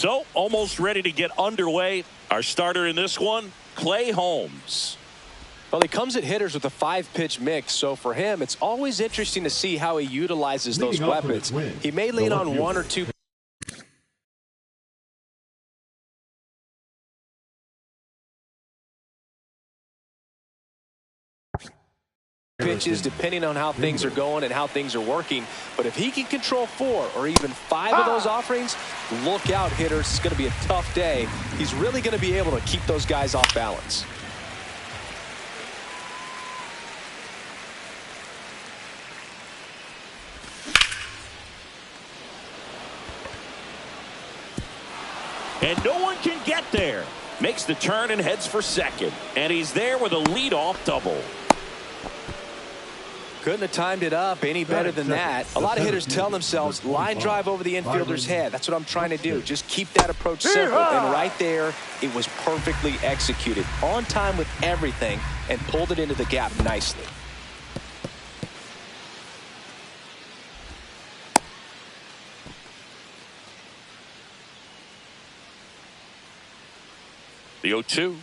So almost ready to get underway. Our starter in this one, Clay Holmes. Well, he comes at hitters with a 5-pitch mix, so for him, it's always interesting to see how he utilizes those weapons. He may lean on one or two pitches depending on how things are going and how things are working. But if he can control 4 or even 5 of those offerings, look out, hitters. It's going to be a tough day. He's really going to be able to keep those guys off balance. And no one can get there. Makes the turn and heads for second. And he's there with a leadoff double. Couldn't have timed it up any better than that. A lot of hitters tell themselves, line drive over the infielder's head. That's what I'm trying to do. Just keep that approach simple. And right there, it was perfectly executed. On time with everything and pulled it into the gap nicely. The 0-2.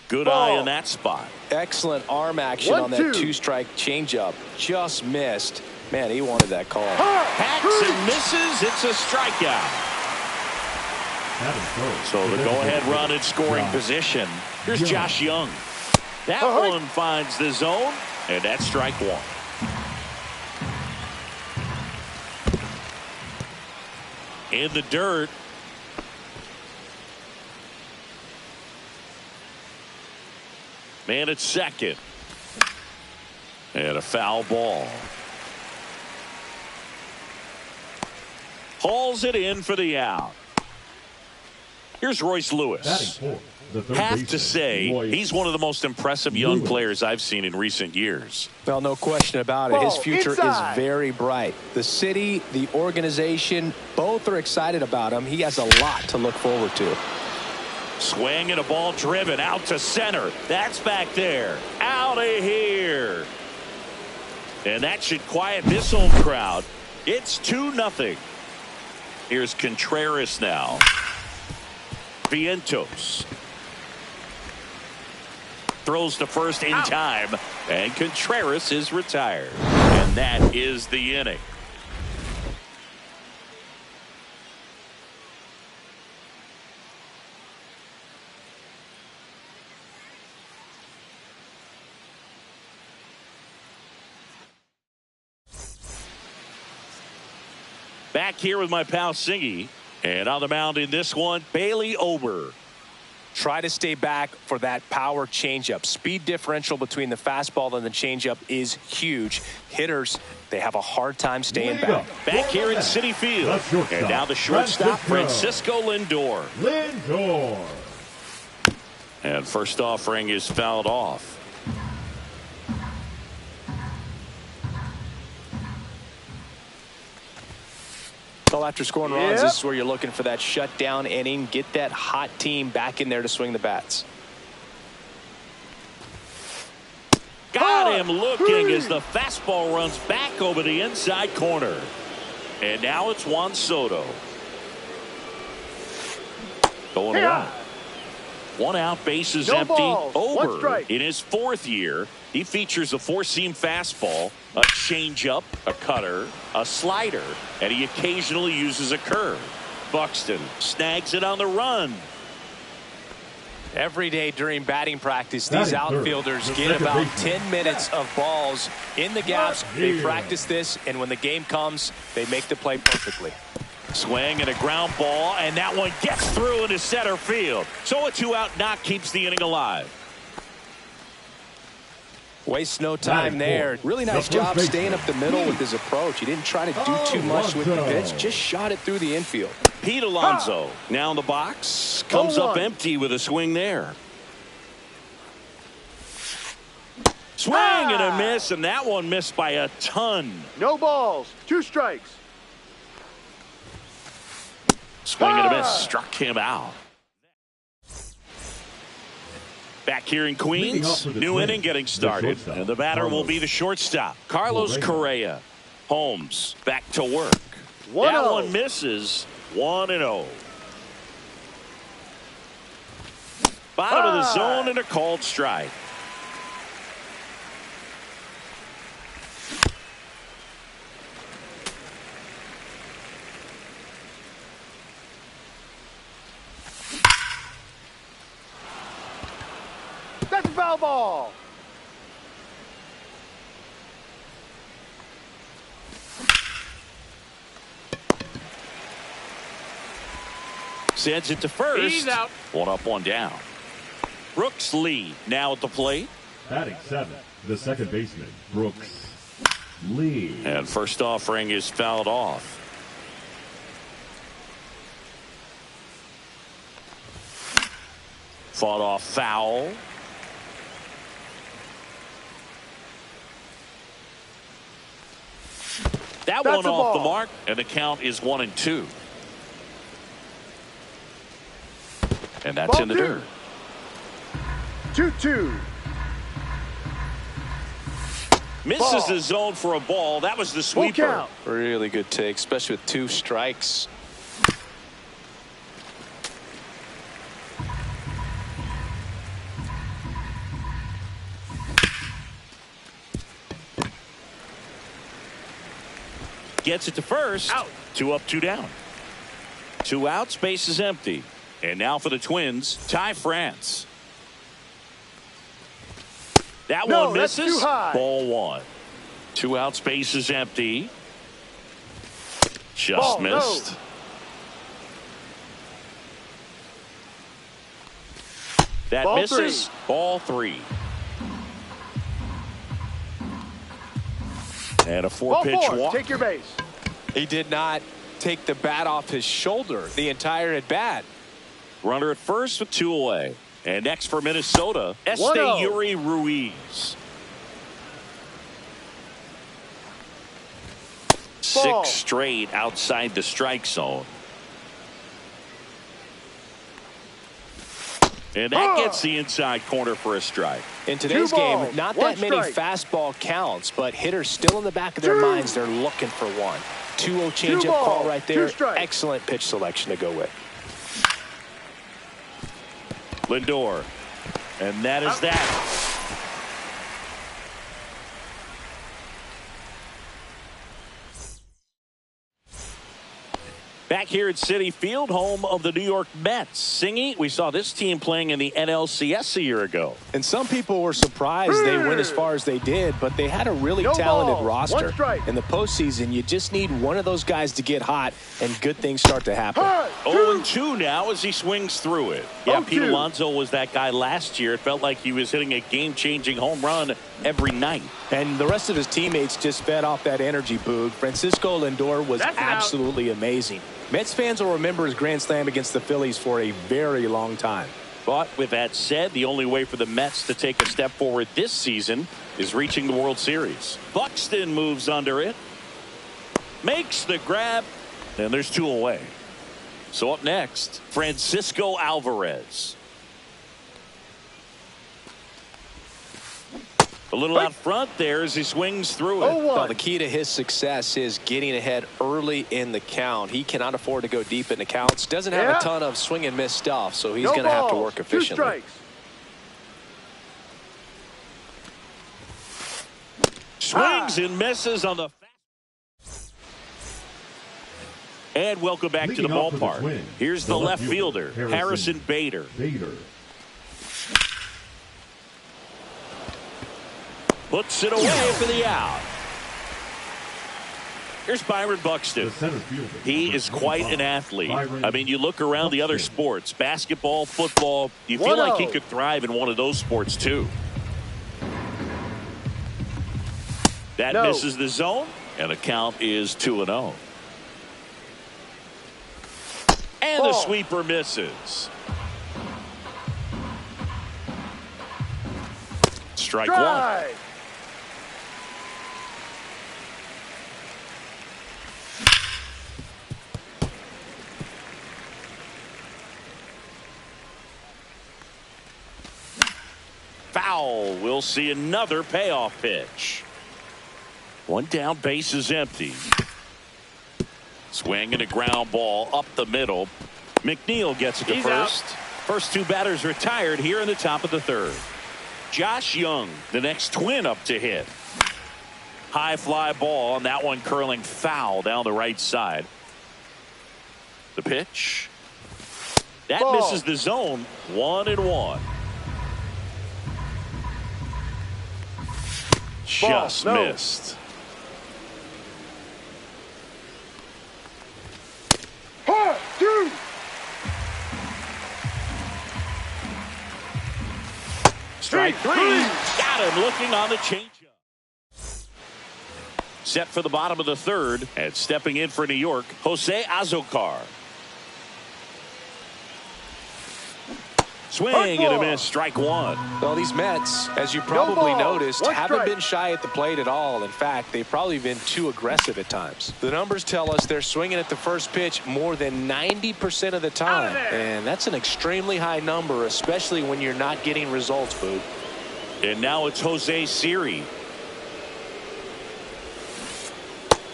Good eye in that spot. Excellent arm action on that 2-strike changeup. Just missed. Man, he wanted that call. Hacks and misses. It's a strikeout. So the go-ahead run in scoring position. Here's Josh Young. That one finds the zone, and that's strike 1. In the dirt. Man at second. And a foul ball. Hauls it in for the out. Here's Royce Lewis. Have to say, he's one of the most impressive young players I've seen in recent years. Well, no question about it. His future is very bright. The city, the organization, both are excited about him. He has a lot to look forward to. Swing and a ball driven out to center. That's back there. Out of here. And that should quiet this home crowd. It's 2-0. Here's Contreras now. Vientos. Throws to first in time. And Contreras is retired. And that is the inning. Back here with my pal Singy. And on the mound in this one, Bailey Ober. Try to stay back for that power changeup. Speed differential between the fastball and the changeup is huge. Hitters, they have a hard time staying back. Back here in Citi Field. And now the shortstop, Francisco Lindor. And first offering is fouled off. Well, after scoring runs, this is where you're looking for that shutdown inning. Get that hot team back in there to swing the bats. Got him looking as the fastball runs back over the inside corner. And now it's Juan Soto. Going around. 1 out, bases empty. Ober in his 4th year. He features a 4-seam fastball, a changeup, a cutter, a slider, and he occasionally uses a curve. Buxton snags it on the run. Every day during batting practice, these outfielders get about 10 minutes of balls in the gaps. They practice this, and when the game comes, they make the play perfectly. Swing and a ground ball, and that one gets through into center field. So a 2-out knock keeps the inning alive. Wastes no time there. Really nice job staying up the middle with his approach. He didn't try to do too much with the pitch, just shot it through the infield. Pete Alonso now in the box. Comes up empty with a swing there. Swing and a miss, and that one missed by a ton. No balls, 2 strikes. Swing and a miss, struck him out. Back here in Queens, new inning getting started, and the batter will be the shortstop, Carlos Correa. Holmes back to work. That one misses, 1-0. Bottom of the zone and a called strike. That's a foul ball. Sends it to first. He's out. 1 up, 1 down. Brooks Lee now at the plate. Batting 7th, the second baseman, Brooks Lee. And first offering is fouled off. Fought off foul. That one off the mark, and the count is 1-2. And that's in the dirt. 2-2. Misses the zone for a ball. That was the sweeper. Really good take, especially with 2 strikes. Gets it to first. Out. 2 up, 2 down. 2 outs, base is empty. And now for the Twins, Ty France. That one misses. That's too high. Ball 1. 2 outs, base is empty. Just Ball, missed. no. That Ball misses. 3. Ball 3. And a 4-pitch walk. Take your base. He did not take the bat off his shoulder the entire at bat. Runner at first with 2 away. And next for Minnesota, Yuri Ruiz. Ball. 6 straight outside the strike zone. And that gets the inside corner for a strike. In today's game, not that many fastball counts, but hitters still in the back of their minds, they're looking for one. 2-0 changeup call right there. Excellent pitch selection to go with. Lindor. And that is that. Back here at Citi Field, home of the New York Mets. Singy, we saw this team playing in the NLCS a year ago. And some people were surprised they went as far as they did, but they had a really talented roster. In the postseason, you just need one of those guys to get hot, and good things start to happen. 0-2 now as he swings through it. Yeah, Pete Alonso was that guy last year. It felt like he was hitting a game-changing home run every night. And the rest of his teammates just fed off that energy, Boog. Francisco Lindor was absolutely amazing. Mets fans will remember his grand slam against the Phillies for a very long time. But with that said, the only way for the Mets to take a step forward this season is reaching the World Series. Buxton moves under it, makes the grab, and there's 2 away. So up next, Francisco Alvarez. A little out front there as he swings through it. Well, the key to his success is getting ahead early in the count. He cannot afford to go deep in the counts. Doesn't have a ton of swing and miss stuff, so he's going to have to work efficiently. 2 strikes. Swings and misses on the. And welcome back to the ballpark. Here's the left fielder, Harrison Bader. Puts it away for the out. Here's Byron Buxton. He is quite an athlete. I mean, you look around the other sports, basketball, football, you feel like he could thrive in one of those sports too. That misses the zone, and the count is 2-0. And the sweeper misses. Strike 1. Foul. We'll see another payoff pitch. 1 down, base is empty. Swing and a ground ball up the middle. McNeil gets it to first. First two batters retired here in the top of the third. Josh Young, the next Twin up to hit. High fly ball, and that one curling foul down the right side. The pitch. That Ball. misses the zone. 1-1. Just missed. Strike three. Got him looking on the changeup. Set for the bottom of the third, and stepping in for New York, Jose Azocar. Swing and a miss, strike one. Well, these Mets, as you probably noticed, haven't been shy at the plate at all. In fact, they've probably been too aggressive at times. The numbers tell us they're swinging at the first pitch more than 90% of the time. And that's an extremely high number, especially when you're not getting results, Boog. And now it's Jose Siri.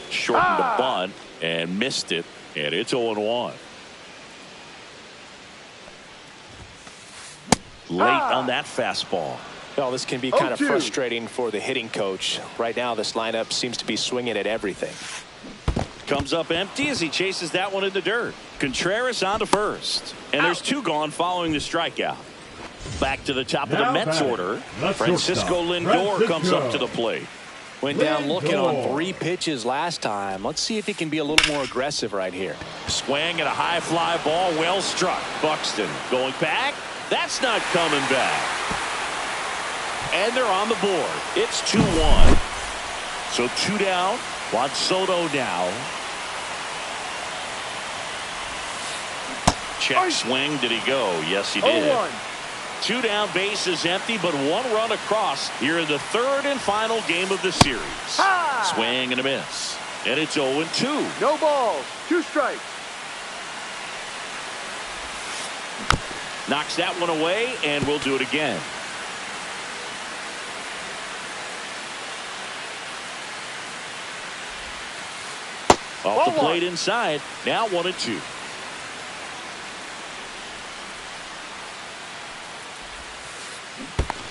Shortened the bunt and missed it, and it's 0-1. Late on that fastball. Well, this can be kind of frustrating for the hitting coach. Right now, this lineup seems to be swinging at everything. Comes up empty as he chases that one in the dirt. Contreras on to first. And there's two gone following the strikeout. Back to the top of the Mets order. Francisco Lindor comes up to the plate. Went down looking on 3 pitches last time. Let's see if he can be a little more aggressive right here. Swing and a high fly ball, well struck. Buxton going back. That's not coming back. And they're on the board. It's 2-1. So 2 down. Juan Soto now. Check swing. Did he go? Yes, he did. 0-1. 2 down, bases empty, but 1 run across here in the third and final game of the series. Swing and a miss. And it's 0-2. No balls. 2 strikes. Knocks that one away, and we'll do it again. Off the plate inside. Now 1-2.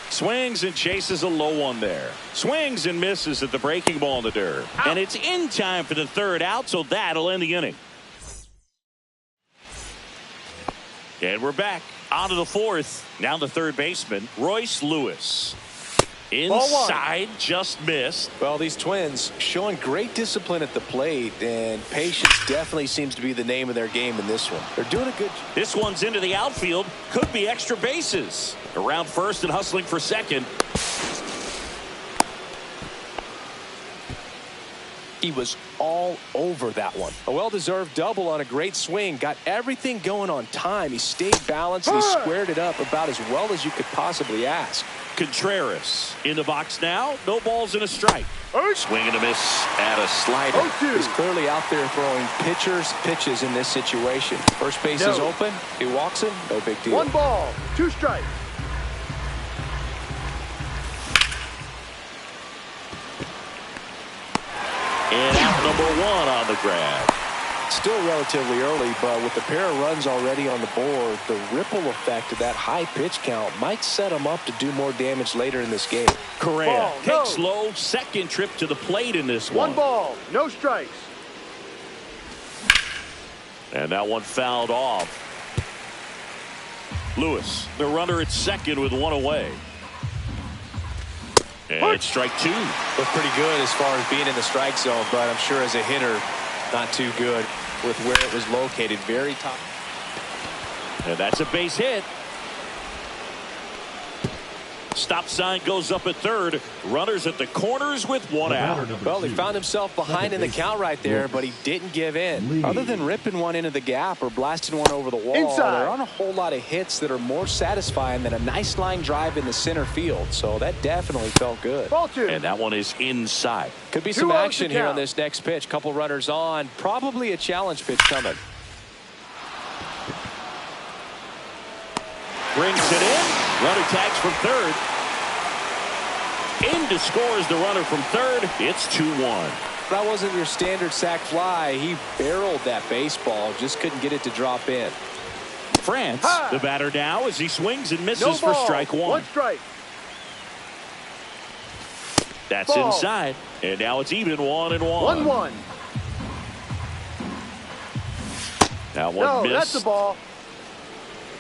Swings and chases a low one there. Swings and misses at the breaking ball in the dirt. And it's in time for the third out, so that'll end the inning. And we're back. On to the fourth. Now the third baseman, Royce Lewis. Inside, just missed. Well, these Twins showing great discipline at the plate, and patience definitely seems to be the name of their game in this one. They're doing a good job. This one's into the outfield. Could be extra bases. Around first and hustling for second. He was all over that one. A well-deserved double on a great swing. Got everything going on time. He stayed balanced and he squared it up about as well as you could possibly ask. Contreras in the box now. No balls and a strike. Swing and a miss at a slider. He's clearly out there throwing pitches in this situation. First base is open. He walks him. No big deal. 1 ball. 2 strikes. And out number 1 on the grab. Still relatively early, but with the pair of runs already on the board, the ripple effect of that high pitch count might set him up to do more damage later in this game. Correa takes low, second trip to the plate in this one. 1 ball, no strikes. And that one fouled off. Lewis, the runner at second with 1 away. And it's strike 2. Looked pretty good as far as being in the strike zone, but I'm sure as a hitter, not too good with where it was located. Very top. And that's a base hit. Stop sign goes up at third. Runners at the corners with 1 out. Well, he found himself behind in the count right there, but he didn't give in. Other than ripping one into the gap or blasting one over the wall, there aren't a whole lot of hits that are more satisfying than a nice line drive in the center field. So that definitely felt good. And that one is inside. Could be some action here on this next pitch. Couple runners on. Probably a challenge pitch coming. Brings it in. Runner tags from third. In to score is the runner from third. It's 2-1. That wasn't your standard sac fly. He barreled that baseball, just couldn't get it to drop in. France, the batter now as he swings and misses No for ball. strike one. One strike. That's Ball. inside, and now it's even 1-1. 1-1. Now one No, missed. that's the ball.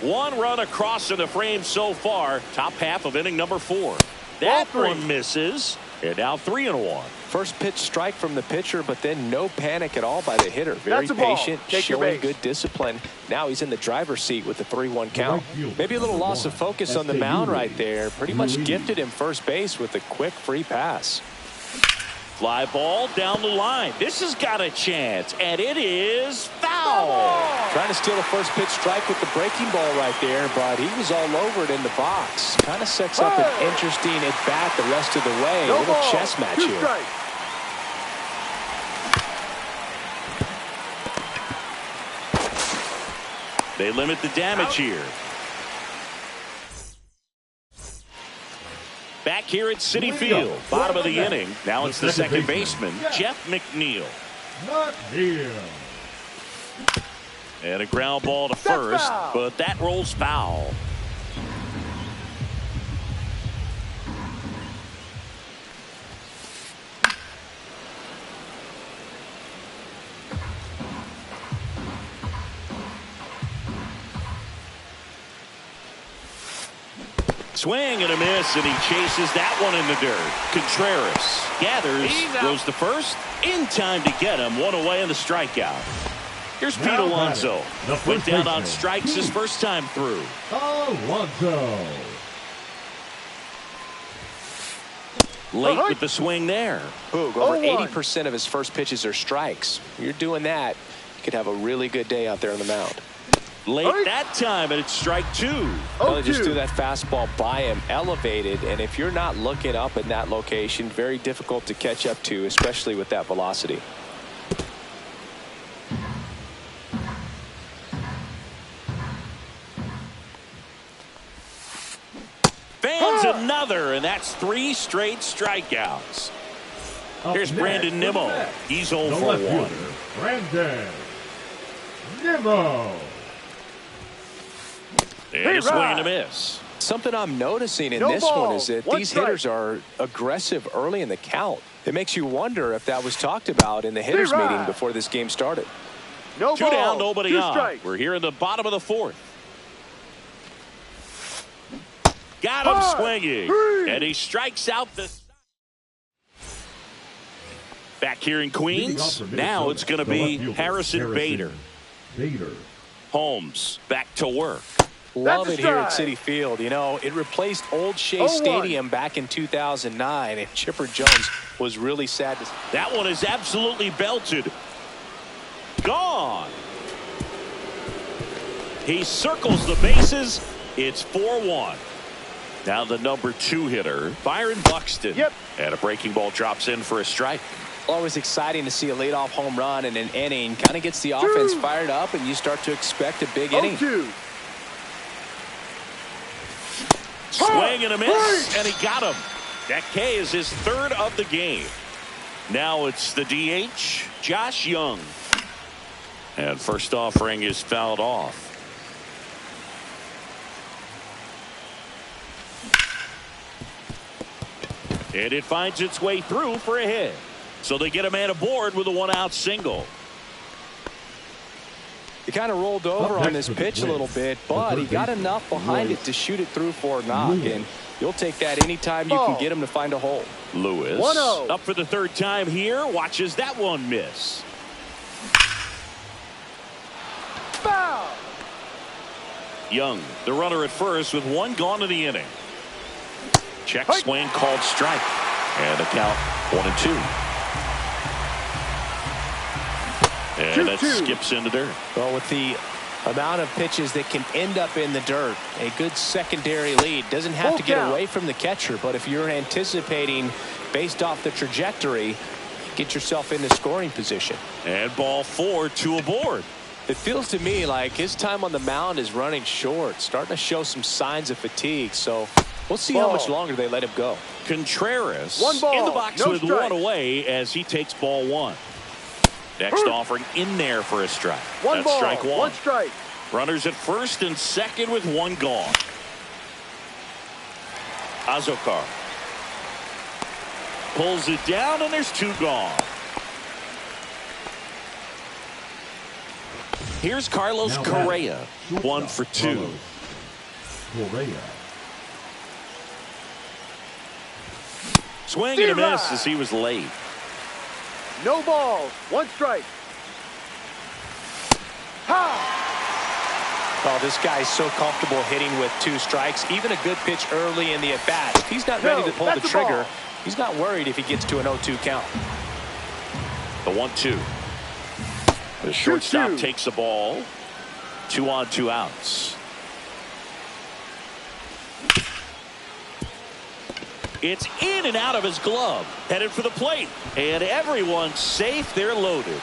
One run across in the frame so far. Top half of inning number 4. That Ball 3. one misses, and now 3-1. First pitch strike from the pitcher, but then no panic at all by the hitter. Very That's a ball. patient, Take your showing base. good discipline. Now he's in the driver's seat with the 3-1 count. Maybe a little loss of focus on the mound right there. Pretty much gifted him first base with a quick free pass. Fly ball down the line. This has got a chance, and it is foul. Trying to steal a first pitch strike with the breaking ball right there, but he was all over it in the box. Kind of sets up an interesting at-bat the rest of the way. No a little ball. chess match 2 here. strikes. They limit the damage here. Back here at Citi Field, bottom of the inning. Now it's the second baseman, Jeff McNeil. Not here. And a ground ball to first, foul. but that rolls foul. Swing and a miss, and he chases that one in the dirt. Contreras gathers, goes to first, in time to get him. One away in the strikeout. Here's Pete Alonso. Went down on strikes his first time through. Alonso. Late with the swing there. Boog, over 80% of his first pitches are strikes. You're doing that, you could have a really good day out there on the mound. Late that time, and it's strike 2. Well, they just threw that fastball by him, elevated, and if you're not looking up in that location, very difficult to catch up to, especially with that velocity. Fans another, and that's 3 straight strikeouts. Here's Brandon Nimmo. He's 0 for 1. Brandon Nimmo. And a swing and a miss. Something I'm noticing in No this ball. one is that One these strike. hitters are aggressive early in the count. It makes you wonder if that was talked about in the hitters Hey, meeting Rod. before this game started. No 2 ball. down, nobody 2 on. strikes. We're here in the bottom of the 4th. Got him swinging, and he strikes out the. Back here in Queens, now it's going to be Harrison Bader. Holmes back to work. Love That's it a here at strike. Citi Field. You know, it replaced Old Shea 0-1. Stadium back in 2009, and Chipper Jones was really sad to see. That one is absolutely belted. Gone. He circles the bases. It's 4-1. Now the number 2 hitter, Byron Buxton. Yep. And a breaking ball drops in for a strike. Always exciting to see a leadoff home run in an inning. Kind of gets the offense fired up, and you start to expect a big inning. 0-2. Swing and a miss, and he got him. That K is his 3rd of the game. Now it's the DH, Josh Young. And first offering is fouled off. And it finds its way through for a hit. So they get a man aboard with a 1-out single. He kind of rolled over on this pitch a little bit, but he got enough behind it to shoot it through for a knock, and you'll take that anytime you can get him to find a hole. Lewis 1-0. up for the 3rd time here. Watches that one miss. Foul. Young, the runner at first with 1 gone in the inning. Check swing called strike. And the count 1-2. And that skips into dirt. Well, with the amount of pitches that can end up in the dirt, a good secondary lead doesn't have Full to get count. away from the catcher, but if you're anticipating based off the trajectory, get yourself into scoring position. And ball 4, 2 aboard. It feels to me like his time on the mound is running short, starting to show some signs of fatigue. So We'll see how much longer they let him go. Contreras One ball, in the box no with strikes. one away as he takes ball one. Next offering in there for a strike. One That's ball, strike one. one strike. Runners at first and second with one gone. Azokar pulls it down, and there's two gone. Here's Carlos Now Correa, batting, 1 for 2. Carlos Correa. Swing and a miss as he was late. No balls, one strike. Ha! Oh, this guy's so comfortable hitting with 2 strikes. Even a good pitch early in the at-bat. If he's not ready to pull the trigger, he's not worried if he gets to an 0-2 count. The 1-2. The shortstop 2-2. takes the ball. 2 on, 2 outs. It's in and out of his glove. Headed for the plate. And everyone's safe. They're loaded.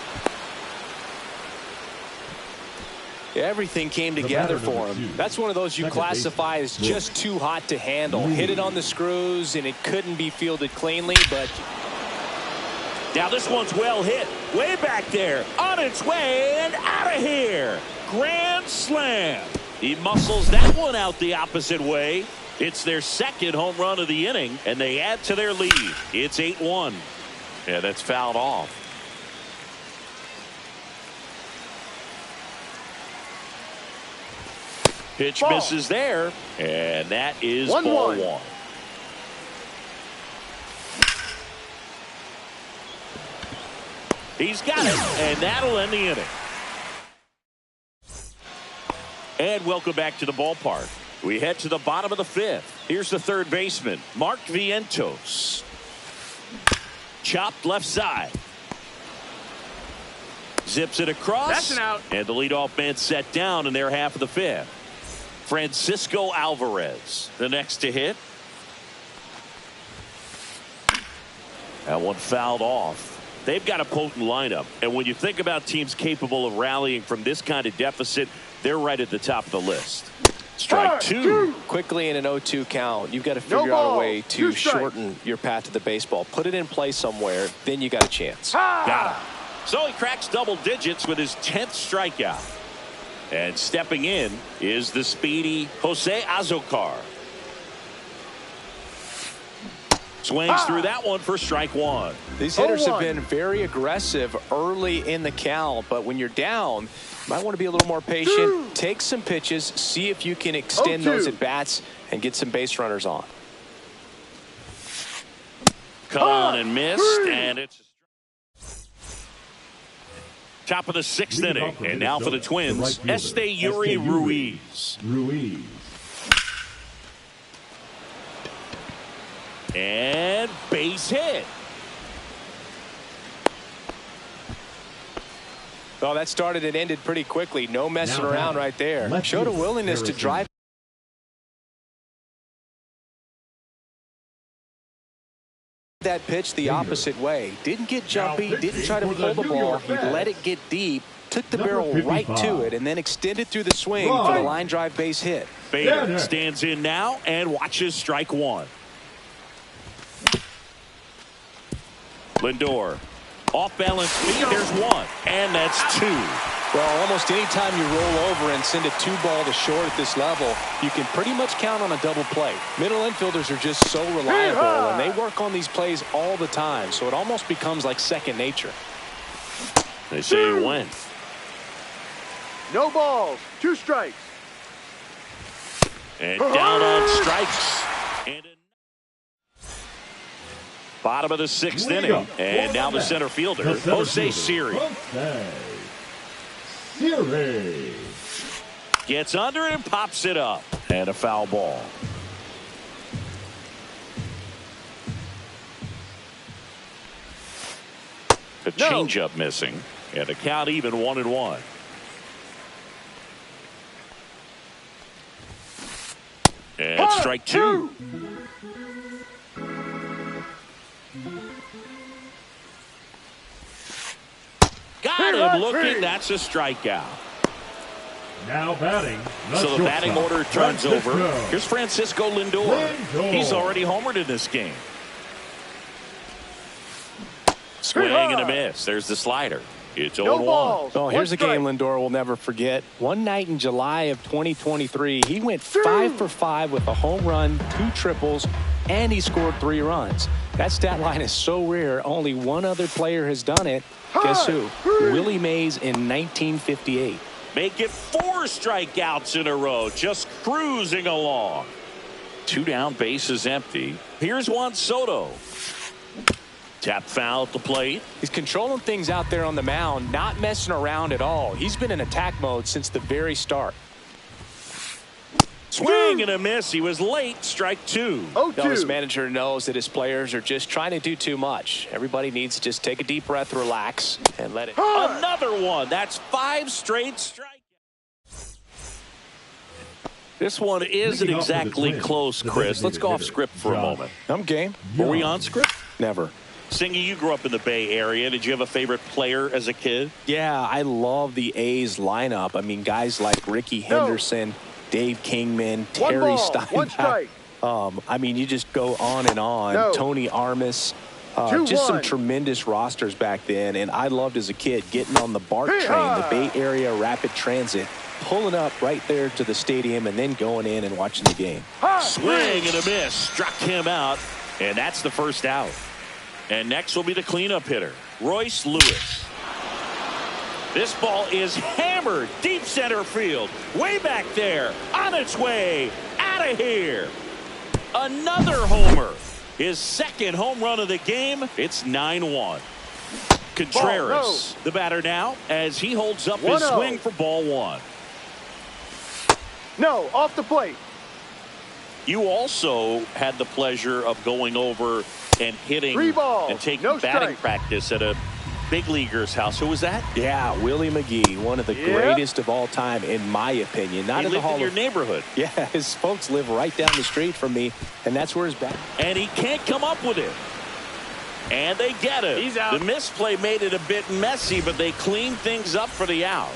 Everything came together for him. That's one of those you classify as just too hot to handle. Hit it on the screws, and it couldn't be fielded cleanly, but... Now this one's well hit. Way back there. On its way and out of here. Grand slam. He muscles that one out the opposite way. It's their second home run of the inning, and they add to their lead. It's 8-1. Yeah, that's fouled off. Pitch Ball. misses there, and that is 1-1. ball 1. He's got it, and that'll end the inning. And welcome back to the ballpark. We head to the bottom of the 5th. Here's the third baseman, Mark Vientos. Chopped left side. Zips it across. That's an out. And the leadoff man set down in their half of the 5th. Francisco Alvarez, the next to hit. That one fouled off. They've got a potent lineup. And when you think about teams capable of rallying from this kind of deficit, they're right at the top of the list. Strike 2. Quickly in an 0-2 count, you've got to figure out a way to shorten your path to the baseball. Put it in play somewhere, then you got a chance. Got him. So he cracks double digits with his 10th strikeout. And stepping in is the speedy Jose Azokar. Swings through that one for strike 1. These hitters have been very aggressive early in the count, but when you're down, you might want to be a little more patient. Take some pitches, see if you can extend those at-bats and get some base runners on. Cut on and missed, and it's top of the 6th inning. And now for the Twins, Esteury Ruiz. And base hit. Oh, that started and ended pretty quickly. No messing around right there. Showed a willingness to drive that pitch the opposite way. Didn't get jumpy, didn't try to pull the ball. He let it get deep, took the barrel right to it, and then extended through the swing for the line drive base hit. Bader stands in now and watches strike 1. Lindor. Off balance feet, there's 1. And that's 2. Well, almost any time you roll over and send a 2-ball to short at this level, you can pretty much count on a double play. Middle infielders are just so reliable, and they work on these plays all the time, so it almost becomes like second nature. They say it went. No balls, 2 strikes. And down on strikes. And bottom of the 6th inning. And now the center fielder, Jose Siri. Gets under and pops it up. And a foul ball. The changeup missing. And the count even 1-1. And strike 2. Got him looking. That's a strikeout. Now batting. So the batting order turns over. Here's Francisco Lindor. He's already homered in this game. Swing and a miss. There's the slider. It's 0-1. Oh, here's a game Lindor will never forget. One night in July of 2023, he went 5 for 5 with a home run, 2 triples, and he scored 3 runs. That stat line is so rare. Only one other player has done it. Guess who? Willie Mays in 1958. Make it 4 strikeouts in a row. Just cruising along. 2 down, bases empty. Here's Juan Soto. Tap foul at the plate. He's controlling things out there on the mound, not messing around at all. He's been in attack mode since the very start. Swing and a miss. He was late. Strike 2. Now, his manager knows that his players are just trying to do too much. Everybody needs to just take a deep breath, relax, and let it. Another one. That's 5 straight strikes. This one isn't exactly close, Chris. Let's go off script for a moment. I'm game. Were we on script? Never. Singy, you grew up in the Bay Area. Did you have a favorite player as a kid? Yeah, I love the A's lineup. I mean, guys like Ricky Henderson, Dave Kingman, Terry Steinbach. I mean, you just go on and on. Tony Armas. Just some tremendous rosters back then. And I loved as a kid getting on the BART train, the Bay Area Rapid Transit, pulling up right there to the stadium and then going in and watching the game. Swing and a miss. Struck him out. And that's the first out. And next will be the cleanup hitter, Royce Lewis. This ball is hammered deep center field. Way back there. On its way. Out of here. Another homer. His second home run of the game. It's 9-1. Contreras, the batter now, as he holds up his swing for ball 1. No, off the plate. You also had the pleasure of going over and hitting and taking batting practice at a big leaguer's house. Who was that? Yeah, Willie McGee, one of the greatest of all time, in my opinion. Not he in lived the Hall in your neighborhood. Yeah, his folks live right down the street from me, and that's where his bat. And he can't come up with it. And they get it. He's out. The misplay made it a bit messy, but they cleaned things up for the out.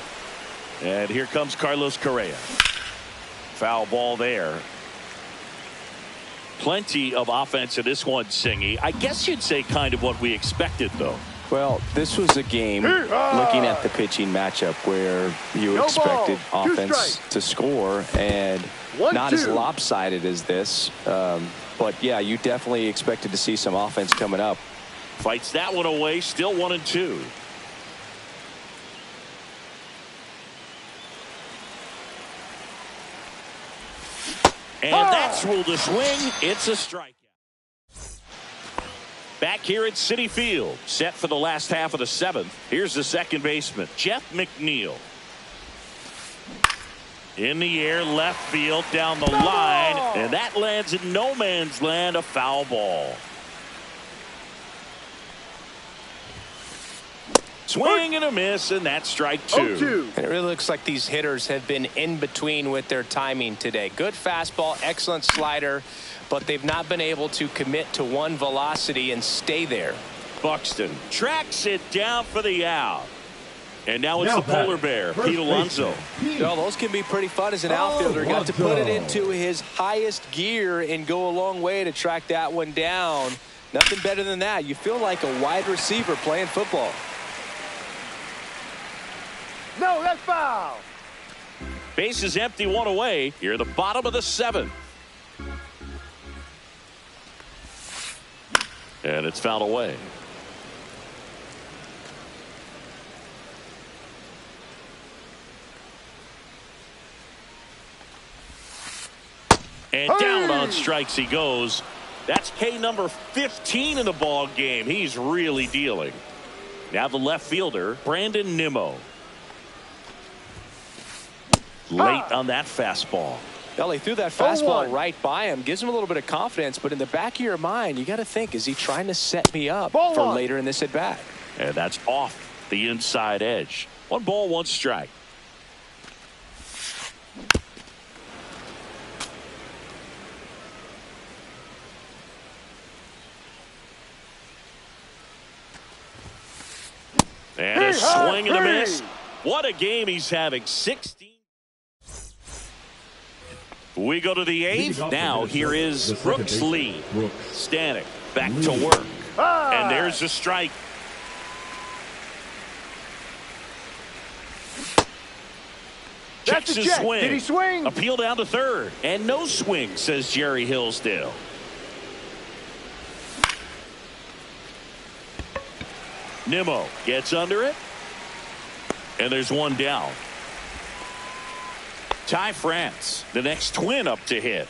And here comes Carlos Correa. Foul ball there. Plenty of offense in this one, Singy. I guess you'd say kind of what we expected, though. Well, this was a game, looking at the pitching matchup, where you expected offense to score, and not as lopsided as this. But, yeah, you definitely expected to see some offense coming up. Fights that one away, still 1-2. And that's ruled a swing. It's a strikeout. Back here at Citi Field, set for the last half of the 7th. Here's the second baseman, Jeff McNeil. In the air, left field, down the line, and that lands in no man's land, a foul ball. Swing and a miss, and that's strike 2. And it really looks like these hitters have been in between with their timing today. Good fastball, excellent slider, but they've not been able to commit to one velocity and stay there. Buxton tracks it down for the out. And now it's the polar bear, Pete Alonso. Well, those can be pretty fun as an outfielder. Got to put it into his highest gear and go a long way to track that one down. Nothing better than that. You feel like a wide receiver playing football. No, that's foul. Base is empty, 1 away. Here at the bottom of the 7th. And it's fouled away. And down on strikes he goes. That's K number 15 in the ball game. He's really dealing. Now the left fielder, Brandon Nimmo. Late on that fastball. Well, he threw that fastball right by him. Gives him a little bit of confidence, but in the back of your mind, you got to think, is he trying to set me up for later in this at bat? And that's off the inside edge. 1 ball, 1 strike. And a swing and a miss. What a game he's having. 16. We go to the eighth. Now here is Brooks Lee. Stanek back to work. And there's a strike. Checks his swing. Did he swing? Appeal down to third. And no swing, says Jerry Hillsdale. Nimmo gets under it. And there's one down. Ty France, the next twin up to hit.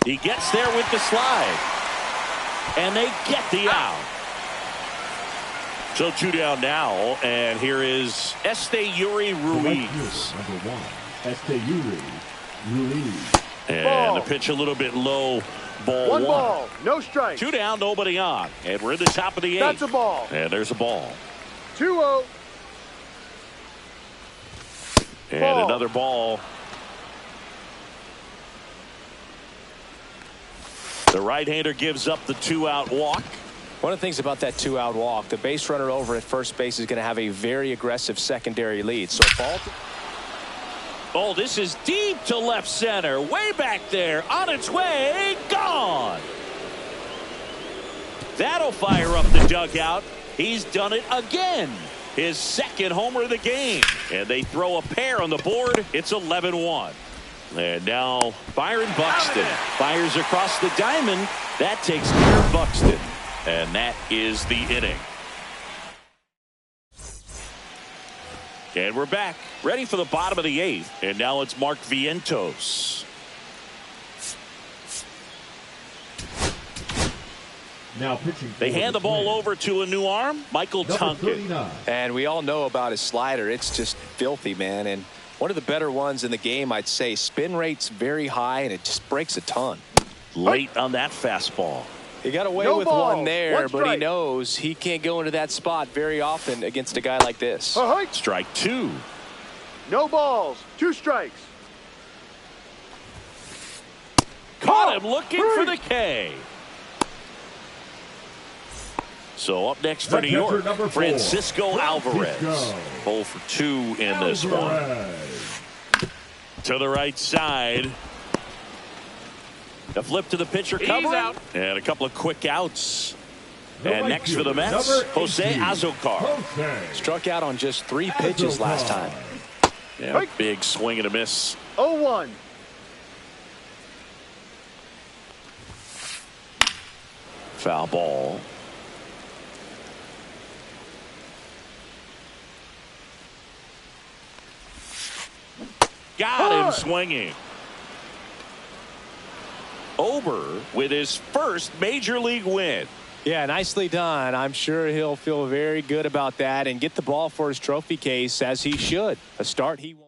He gets there with the slide. And they get the out. So 2 down now, and here is Esteury Ruiz. Number 1, Esteury Ruiz. And the pitch a little bit low. Ball 1 ball, no strike. 2 down, nobody on. And we're in the top of the 8th. That's a ball. And there's a ball. 2-0. And another ball. The right-hander gives up the 2-out walk. One of the things about that 2-out walk, the base runner over at first base is going to have a very aggressive secondary lead. So ball. Oh, this is deep to left center. Way back there. On its way. Gone. That'll fire up the dugout. He's done it again. His second homer of the game. And they throw a pair on the board. It's 11-1. And now Byron Buxton fires across the diamond. That takes care of Buxton. And that is the inning. And we're back, ready for the bottom of the 8th. And now it's Mark Vientos. Now pitching. They hand the ball over to a new arm, Michael Tonkin. And we all know about his slider. It's just filthy, man. And one of the better ones in the game, I'd say. Spin rate's very high, and it just breaks a ton. Late on that fastball. He got away with one there, but he knows he can't go into that spot very often against a guy like this. Strike 2. No balls, 2 strikes. Caught him looking for the K. So up next for New York, Francisco Alvarez. 0 for 2 in this one. To the right side. A flip to the pitcher cover. And a couple of quick outs. And next for the Mets, Jose Azocar. Struck out on just 3 pitches last time. Yeah, big swing and a miss. 0-1. Foul ball. Got him swinging. Ober with his first major league win. Yeah, nicely done. I'm sure he'll feel very good about that and get the ball for his trophy case, as he should. A start he wants.